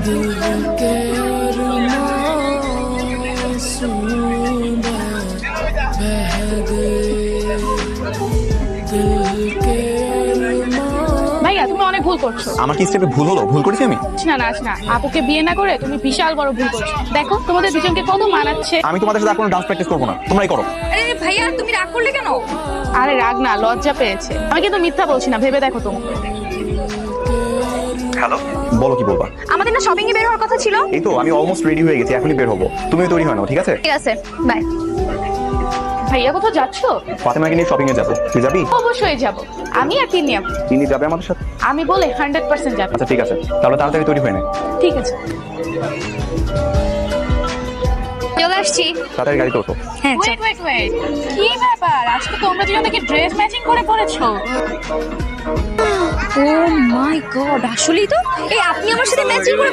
ভাইয়া তুমি অনেক ভুল করছো। আমার কি স্টেপে ভুল হলো? ভুল করেছি আমি? না আপুকে বিয়ে না করে তুমি বিশাল বড় ভুল করছো। দেখো তোমাদের দুজনকে কত মানাচ্ছে। আমি তোমাদের সাথে আর কোনো ডান্স প্র্যাকটিস করবো না, তোমরাই করো। আরে ভাইয়া তুমি রাগ করলে কেন? আরে রাগ না, লজ্জা পেয়েছে। আমি কিন্তু মিথ্যা বলছি না, ভেবে দেখো তুমি। হ্যালো, বলো কি বলবা? আমাদের না শপিং এ বের হওয়ার কথা ছিল। এই তো আমি অলমোস্ট রেডি হয়ে গেছি, এখনই বের হবো। তুমিও তৈরি হয় না, ঠিক আছে? ঠিক আছে, বাই। ভাইয়া কোথাও যাচ্ছো? ফাতেমাকে নিয়ে শপিং এ যাবো, তুই যাবি? অবশ্যই যাব। আমি আর তিনি আপু। তিনি যাবে আমাদের সাথে? আমি বলে 100% যাবে। আচ্ছা ঠিক আছে, তাহলে তাড়াতাড়ি তৈরি হয়ে নে। ঠিক আছে। চলে আসছি। তাড়াতাড়ি গাড়িতে ওঠো। হ্যাঁ ওয়েট, কি ব্যাপার? আজকে তোমরা দুজন নাকি ড্রেস ম্যাচিং করে পড়েছো? ও মাই গড, আসলেই তো। এই আপনি আমার সাথে ম্যাচিং করে